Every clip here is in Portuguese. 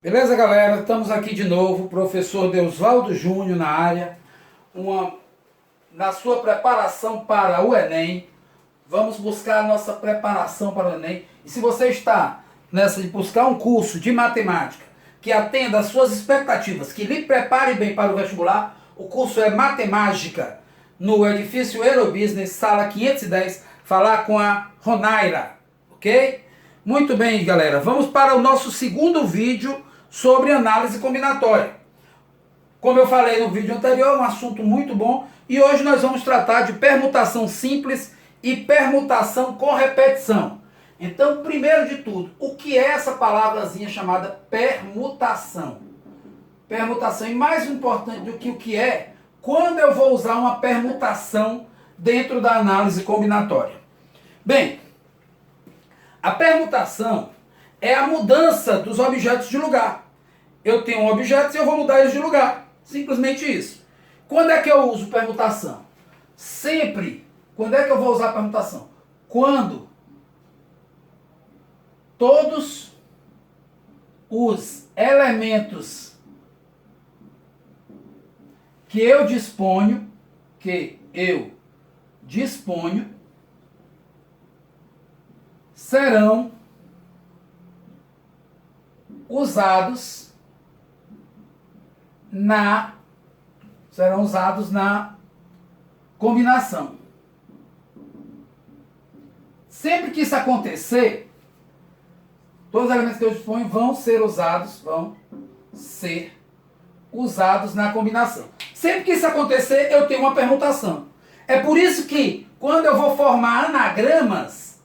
Beleza, galera? Estamos aqui de novo, professor Deusvaldo Júnior na área, na sua preparação para o Enem. Vamos buscar a nossa preparação para o Enem. E se você está nessa de buscar um curso de matemática que atenda às suas expectativas, que lhe prepare bem para o vestibular, o curso é Matemática, no edifício Aerobusiness, sala 510, falar com a Ronaira, ok? Muito bem, galera, vamos para o nosso segundo vídeo sobre análise combinatória. Como eu falei no vídeo anterior, um assunto muito bom, e hoje nós vamos tratar de permutação simples e permutação com repetição. Então, primeiro de tudo, o que é essa palavrazinha chamada permutação? Permutação, e mais importante do que o que é, quando eu vou usar uma permutação dentro da análise combinatória. Bem, a permutação é a mudança dos objetos de lugar. Eu tenho um objeto e eu vou mudar eles de lugar. Simplesmente isso. Quando é que eu uso permutação? Sempre. Quando é que eu vou usar permutação? Quando todos os elementos que eu disponho serão usados na combinação. Sempre que isso acontecer, todos os elementos que eu disponho vão ser usados na combinação. Sempre que isso acontecer, eu tenho uma permutação. É por isso que, quando eu vou formar anagramas,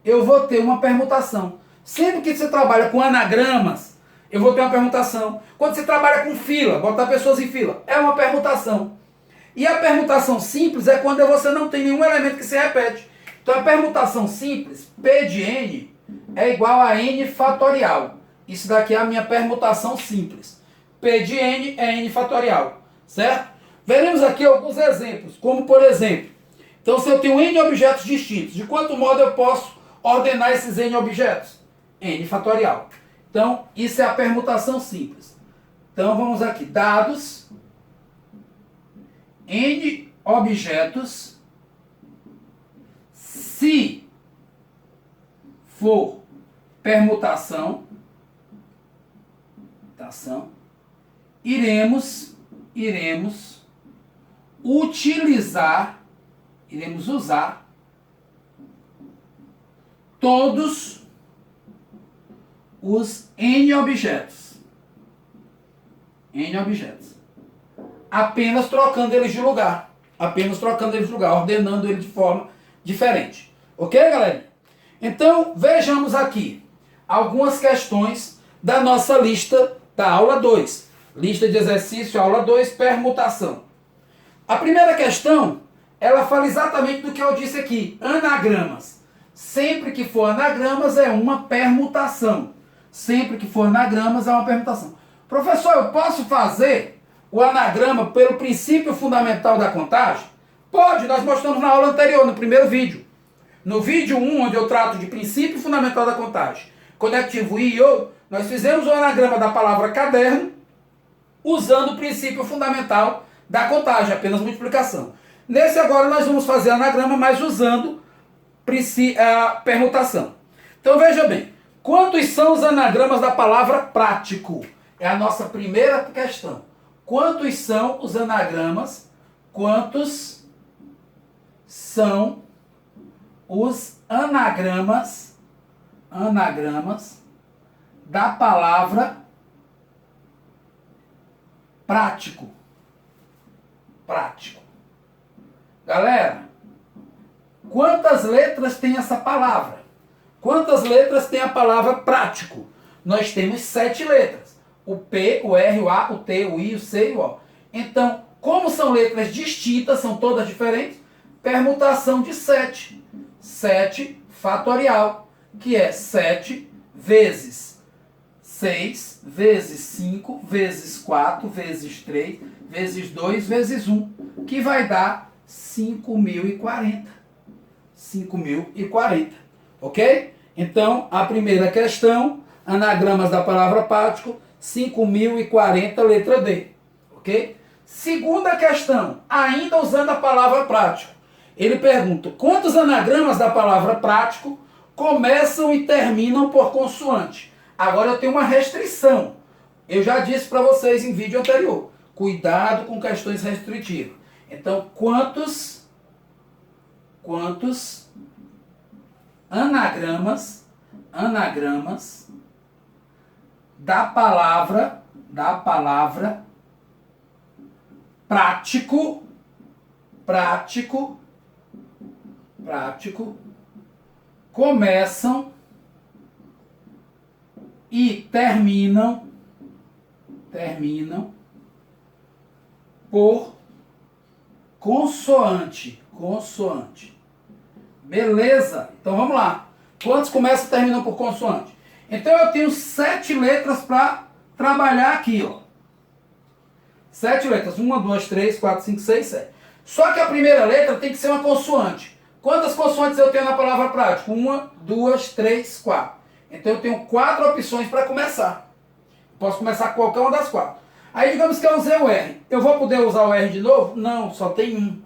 eu vou ter uma permutação. Sempre que você trabalha com anagramas, eu vou ter uma permutação. Quando você trabalha com fila, botar pessoas em fila, é uma permutação. E a permutação simples é quando você não tem nenhum elemento que se repete. Então a permutação simples, P de N, é igual a N fatorial. Isso daqui é a minha permutação simples. P de N é N fatorial, certo? Veremos aqui alguns exemplos, como por exemplo, então se eu tenho N objetos distintos, de quanto modo eu posso ordenar esses N objetos? N fatorial. Então, isso é a permutação simples. Então, vamos aqui, dados, N objetos, se for permutação, iremos usar todos os N objetos. Apenas trocando eles de lugar. Ordenando eles de forma diferente. Ok, galera? Então, vejamos aqui algumas questões da nossa lista da aula 2. Lista de exercício, aula 2, permutação. A primeira questão, ela fala exatamente do que eu disse aqui, anagramas. Sempre que for anagramas é uma permutação. Professor, eu posso fazer o anagrama pelo princípio fundamental da contagem? Pode, nós mostramos na aula anterior, no primeiro vídeo. No vídeo 1, onde eu trato de princípio fundamental da contagem, conectivo I e O, nós fizemos o anagrama da palavra caderno, usando o princípio fundamental da contagem, apenas multiplicação. Nesse agora nós vamos fazer anagrama, mas usando a permutação. Então veja bem, quantos são os anagramas da palavra prático? É a nossa primeira questão. Quantos são os anagramas? Quantos são os anagramas da palavra prático? Galera, quantas letras tem essa palavra? Quantas letras tem a palavra prático? Nós temos 7 letras. O P, o R, o A, o T, o I, o C e o O. Então, como são letras distintas, são todas diferentes, permutação de 7. 7 fatorial, que é 7 vezes 6, vezes 5, vezes 4, vezes 3, vezes 2, vezes 1, que vai dar 5.040. 5.040. Ok? Então, a primeira questão, anagramas da palavra prático, 5.040, letra D. Ok? Segunda questão, ainda usando a palavra prático. Ele pergunta, quantos anagramas da palavra prático começam e terminam por consoante? Agora eu tenho uma restrição. Eu já disse para vocês em vídeo anterior. Cuidado com questões restritivas. Então, quantos anagramas da palavra prático começam e terminam por consoante. Beleza? Então vamos lá. Quantos começam e terminam por consoante? Então eu tenho 7 letras para trabalhar aqui, ó. 7 letras. 1, 2, 3, 4, 5, 6, 7. Só que a primeira letra tem que ser uma consoante. Quantas consoantes eu tenho na palavra prático? 1, 2, 3, 4. Então eu tenho 4 opções para começar. Posso começar com qualquer uma das 4. Aí digamos que eu usei o R. Eu vou poder usar o R de novo? Não, só tem um.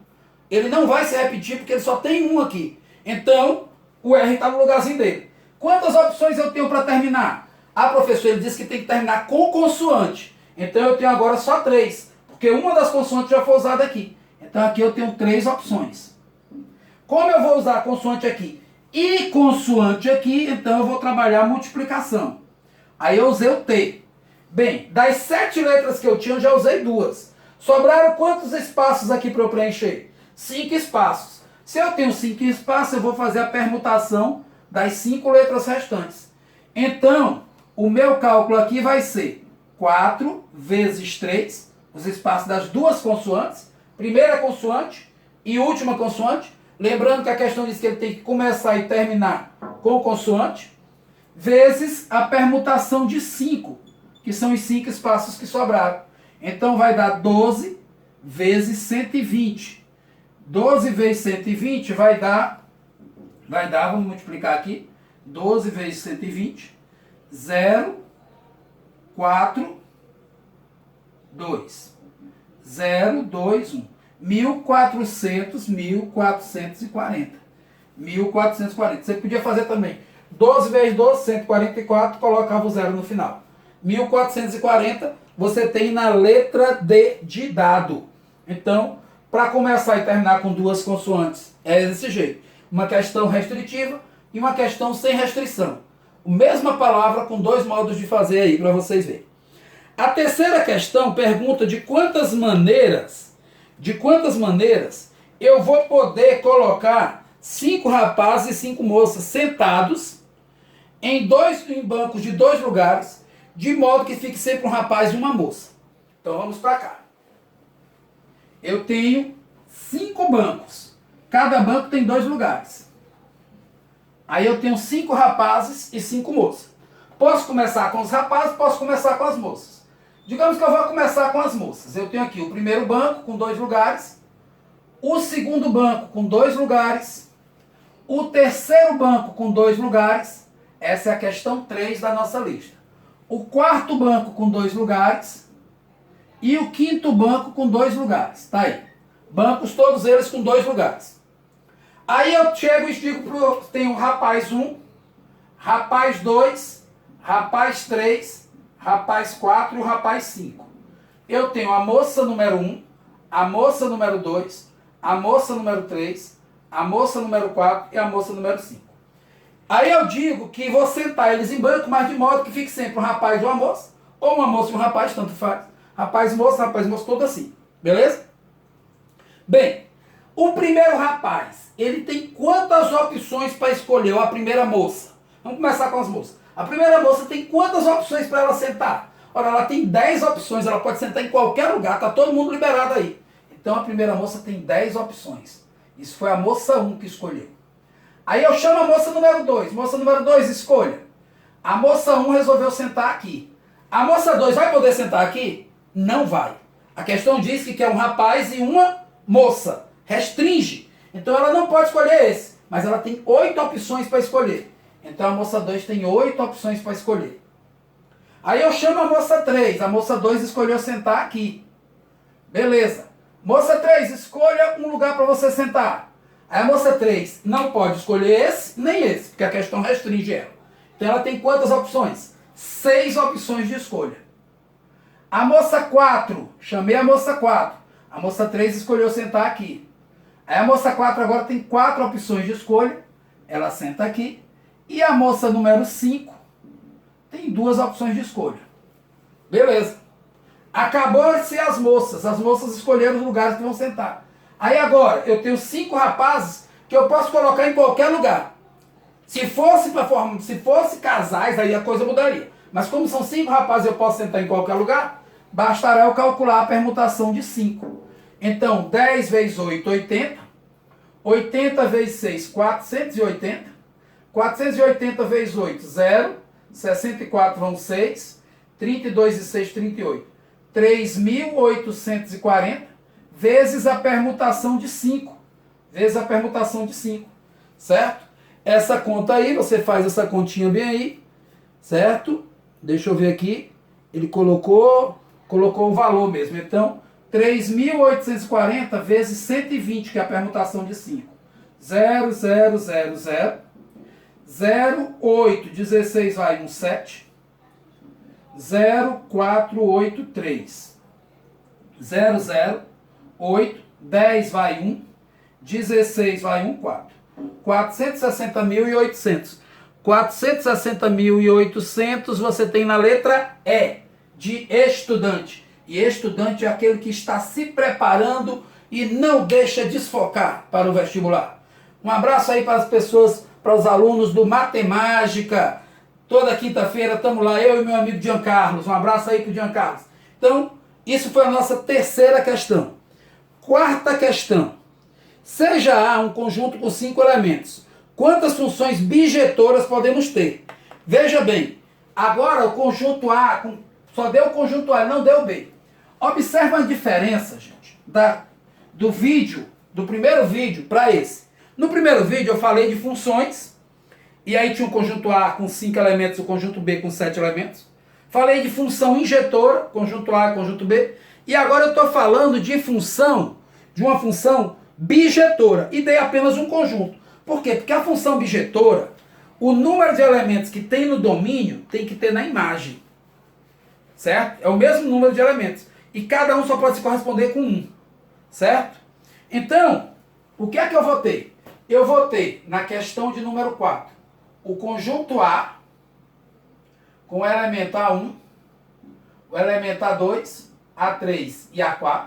Ele não vai se repetir porque ele só tem um aqui. Então, o R está no lugarzinho dele. Quantas opções eu tenho para terminar? Ah, professor, ele disse que tem que terminar com consoante. Então eu tenho agora só 3. Porque uma das consoantes já foi usada aqui. Então aqui eu tenho 3 opções. Como eu vou usar a consoante aqui e consoante aqui, então eu vou trabalhar a multiplicação. Aí eu usei o T. Bem, das 7 letras que eu tinha, eu já usei 2. Sobraram quantos espaços aqui para eu preencher? 5 espaços. Se eu tenho 5 espaços, eu vou fazer a permutação das 5 letras restantes. Então, o meu cálculo aqui vai ser 4 vezes 3, os espaços das duas consoantes, primeira consoante e última consoante. Lembrando que a questão diz que ele tem que começar e terminar com consoante, vezes a permutação de 5, que são os 5 espaços que sobraram. Então vai dar 12 vezes 120. 12 vezes 120 vai dar, vamos multiplicar aqui, 12 vezes 120, 0, 4, 2. 0, 2, 1. 1440. 1440. Você podia fazer também 12 vezes 12, 144, colocava o 0 no final. 1440 você tem na letra D de dado. Então, para começar e terminar com duas consoantes, é desse jeito. Uma questão restritiva e uma questão sem restrição. A mesma palavra com 2 modos de fazer aí, para vocês verem. A terceira questão pergunta de quantas maneiras eu vou poder colocar 5 rapazes e 5 moças sentados em bancos de 2 lugares, de modo que fique sempre um rapaz e uma moça. Então vamos para cá. Eu tenho 5 bancos. Cada banco tem 2 lugares. Aí eu tenho 5 rapazes e 5 moças. Posso começar com os rapazes, posso começar com as moças. Digamos que eu vou começar com as moças. Eu tenho aqui o primeiro banco com 2 lugares, o segundo banco com 2 lugares, o terceiro banco com 2 lugares. Essa é a questão 3 da nossa lista. O quarto banco com 2 lugares e o quinto banco com 2 lugares. Tá aí. Bancos todos eles com 2 lugares. Aí eu chego e digo, tenho rapaz 1, rapaz 2, rapaz 3, rapaz 4 e o rapaz 5. Eu tenho a moça número 1, a moça número 2, a moça número 3, a moça número 4 e a moça número 5. Aí eu digo que vou sentar eles em banco, mas de modo que fique sempre um rapaz e uma moça, ou uma moça e um rapaz, tanto faz. Rapaz e moça, tudo assim. Beleza? Bem, o primeiro rapaz, ele tem quantas opções para escolher? Ou a primeira moça? Vamos começar com as moças. A primeira moça tem quantas opções para ela sentar? Ora, ela tem 10 opções, ela pode sentar em qualquer lugar, está todo mundo liberado aí. Então a primeira moça tem 10 opções. Isso foi a moça 1 que escolheu. Aí eu chamo a moça número 2. Moça número 2, escolha. A moça 1 resolveu sentar aqui. A moça 2 vai poder sentar aqui? Não vai. A questão diz que quer um rapaz e uma moça. Restringe. Então ela não pode escolher esse. Mas ela tem 8 opções para escolher. Então a moça 2 tem 8 opções para escolher. Aí eu chamo a moça 3. A moça 2 escolheu sentar aqui. Beleza. Moça 3, escolha um lugar para você sentar. Aí a moça 3 não pode escolher esse nem esse, porque a questão restringe ela. Então ela tem quantas opções? 6 opções de escolha. A moça 4, chamei a moça 4. A moça 3 escolheu sentar aqui. Aí a moça 4 agora tem 4 opções de escolha. Ela senta aqui. E a moça número 5 tem 2 opções de escolha. Beleza. Acabou-se as moças. As moças escolheram os lugares que vão sentar. Aí agora, eu tenho 5 rapazes que eu posso colocar em qualquer lugar. Se fosse casais, aí a coisa mudaria. Mas como são 5 rapazes e eu posso sentar em qualquer lugar, bastará eu calcular a permutação de 5. Então, 10 vezes 8, 80. 80 vezes 6, 480. 480 vezes 8, 0. 64 vão 6. 32 e 6, 38. 3.840 vezes a permutação de 5. Vezes a permutação de 5. Certo? Essa conta aí, você faz essa continha bem aí. Certo? Deixa eu ver aqui. Ele colocou o valor mesmo. Então, 3.840 vezes 120, que é a permutação de 5. 0, 0, 0, 0. 0, 8, 16 vai 1, 7. 0, 4, 8, 3. 0, 0, 8, 10 vai 1. 16 vai 1, 4. 460.800. 460.800 você tem na letra E, de estudante. E estudante é aquele que está se preparando e não deixa desfocar para o vestibular. Um abraço aí para as pessoas, para os alunos do Matemática. Toda quinta-feira estamos lá, eu e meu amigo Giancarlos. Um abraço aí para o Giancarlos. Então, isso foi a nossa terceira questão. Quarta questão. Seja A um conjunto com 5 elementos. Quantas funções bijetoras podemos ter? Veja bem, agora o conjunto A, só deu o conjunto A, não deu o B. Observa a diferença, gente, do primeiro vídeo para esse. No primeiro vídeo eu falei de funções, e aí tinha o conjunto A com 5 elementos, o conjunto B com 7 elementos. Falei de função injetora, conjunto A e conjunto B. E agora eu estou falando de uma função bijetora, e dei apenas um conjunto. Por quê? Porque a função bijetora, o número de elementos que tem no domínio tem que ter na imagem. Certo? É o mesmo número de elementos. E cada um só pode se corresponder com 1. Certo? Então, o que é que eu vou ter? Eu vou ter, na questão de número 4, o conjunto A com o elemento A1, o elemento A2, A3 e A4,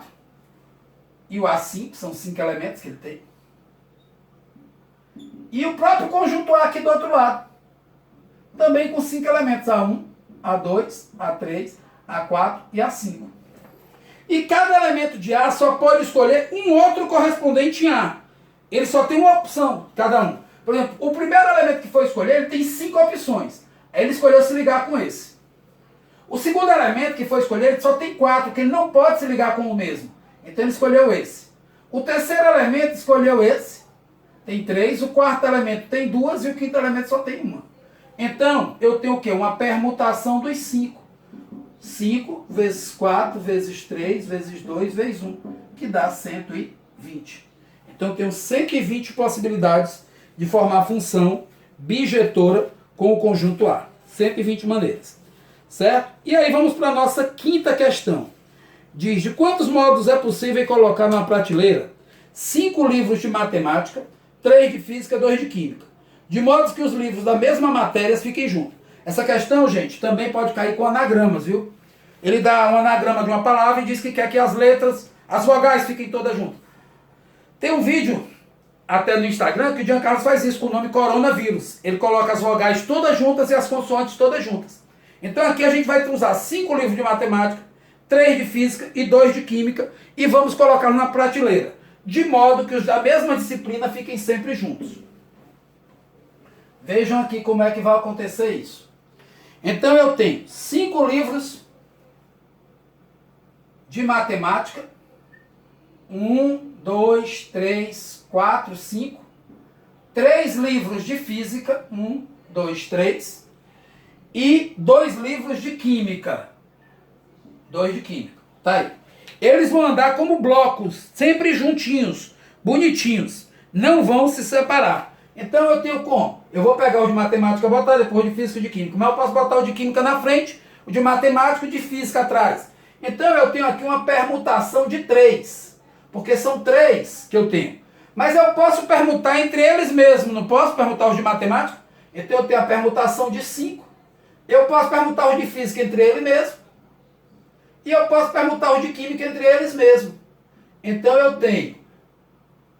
e o A5, são 5 elementos que ele tem. E o próprio conjunto A aqui do outro lado, também com 5 elementos, A1, A2, A3, A4 e A5. E cada elemento de A só pode escolher um outro correspondente em A. Ele só tem uma opção, cada um. Por exemplo, o primeiro elemento que foi escolher, ele tem 5 opções. Aí ele escolheu se ligar com esse. O segundo elemento que foi escolher, ele só tem 4, porque ele não pode se ligar com o mesmo. Então ele escolheu esse. O terceiro elemento escolheu esse. Tem 3. O quarto elemento tem 2 e o quinto elemento só tem 1. Então, eu tenho o quê? Uma permutação dos 5. 5 vezes 4 vezes 3 vezes 2 vezes 1, que dá 120. Então, eu tenho 120 possibilidades de formar função bijetora com o conjunto A. 120 maneiras. Certo? E aí vamos para a nossa quinta questão. Diz: de quantos modos é possível colocar numa prateleira 5 livros de matemática, 3 de física, 2 de química, de modo que os livros da mesma matéria fiquem juntos? Essa questão, gente, também pode cair com anagramas, viu? Ele dá um anagrama de uma palavra e diz que quer que as letras, as vogais fiquem todas juntas. Tem um vídeo até no Instagram que o Giancarlo faz isso com o nome coronavírus. Ele coloca as vogais todas juntas e as consoantes todas juntas. Então aqui a gente vai usar 5 livros de matemática, 3 de física e 2 de química, e vamos colocá-los na prateleira, de modo que os da mesma disciplina fiquem sempre juntos. Vejam aqui como é que vai acontecer isso. Então eu tenho 5 livros de matemática, 1, 2, 3, 4, 5, 3 livros de física, 1, 2, 3. E 2 livros de química. 2 de química. Tá aí. Eles vão andar como blocos, sempre juntinhos, bonitinhos. Não vão se separar. Então eu tenho como? Eu vou pegar o de matemática e botar depois de física e de química. Mas eu posso botar o de química na frente, o de matemática e o de física atrás. Então eu tenho aqui uma permutação de 3. Porque são 3 que eu tenho. Mas eu posso permutar entre eles mesmos. Não posso permutar os de matemática? Então eu tenho a permutação de 5. Eu posso permutar os de física entre eles mesmos. E eu posso permutar os de química entre eles mesmos. Então eu tenho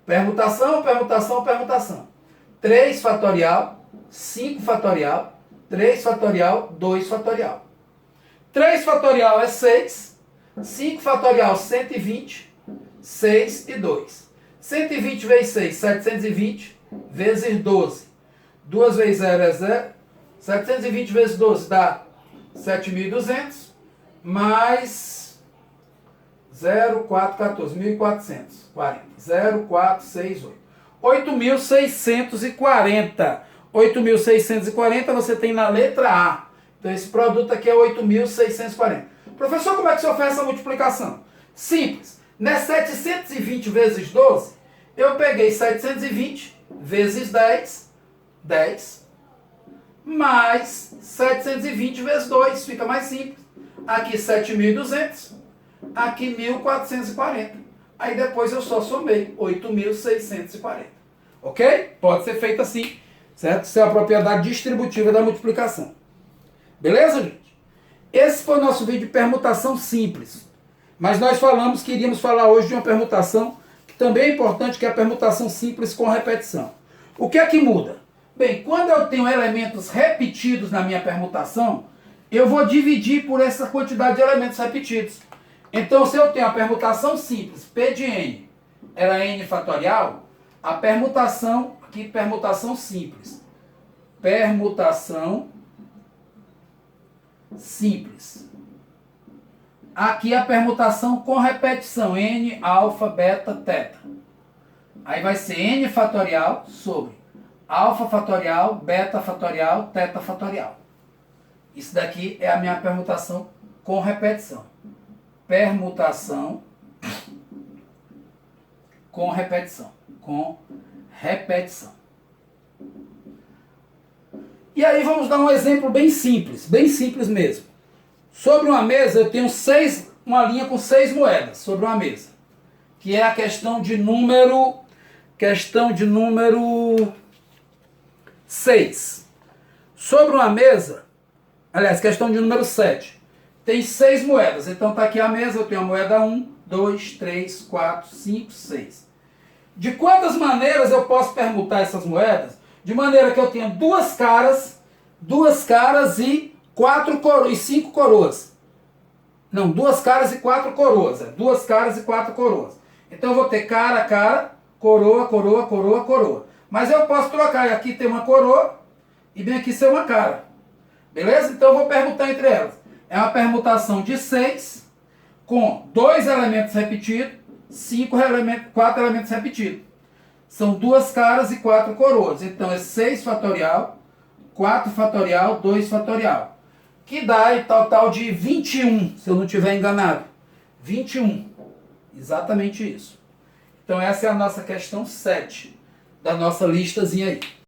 permutação, permutação, permutação. 3 fatorial, 5 fatorial, 3 fatorial, 2 fatorial. 3 fatorial é 6, 5 fatorial 120, 6 e 2. 120 vezes 6, 720, vezes 12. 2 vezes 0 é 0. 720 vezes 12 dá 7.200, mais 0,414, 1.440. 0,468. 8.640. 8.640 você tem na letra A. Então esse produto aqui é 8.640. Professor, como é que o senhor faz essa multiplicação? Simples. Nesse 720 vezes 12, eu peguei 720 vezes 10, 10, mais 720 vezes 2, fica mais simples. Aqui 7.200, aqui 1.440. Aí depois eu só somei 8.640. Ok? Pode ser feito assim, certo? Isso é a propriedade distributiva da multiplicação. Beleza, gente? Esse foi o nosso vídeo de permutação simples. Mas nós falamos que iríamos falar hoje de uma permutação que também é importante, que é a permutação simples com repetição. O que é que muda? Bem, quando eu tenho elementos repetidos na minha permutação, eu vou dividir por essa quantidade de elementos repetidos. Então, se eu tenho a permutação simples, P de n, era n fatorial, a permutação, aqui permutação simples, permutação simples. Aqui a permutação com repetição, n, alfa, beta, teta. Aí vai ser n fatorial sobre alfa fatorial, beta fatorial, teta fatorial. Isso daqui é a minha permutação com repetição. Permutação com repetição. Com repetição. E aí vamos dar um exemplo bem simples mesmo. Sobre uma mesa eu tenho uma linha com 6 moedas sobre uma mesa. Que é a questão de número 6. Sobre uma mesa, aliás, questão de número 7. Tem 6 moedas. Então está aqui a mesa, eu tenho a moeda 1, 2, 3, 4, 5, 6. De quantas maneiras eu posso permutar essas moedas? De maneira que eu tenha 2 caras e 5 coroas. Não, 2 caras e 4 coroas. 2 caras e 4 coroas. Então eu vou ter cara, coroa, coroa, coroa, coroa. Mas eu posso trocar. Aqui tem uma coroa e bem aqui ser uma cara. Beleza? Então eu vou permutar entre elas. É uma permutação de 6 com 2 elementos repetidos, 4 elementos repetidos. São 2 caras e 4 coroas. Então é 6 fatorial, 4 fatorial, 2 fatorial. Que dá em total de 21, se eu não estiver enganado. 21. Exatamente isso. Então essa é a nossa questão 7 da nossa listazinha aí.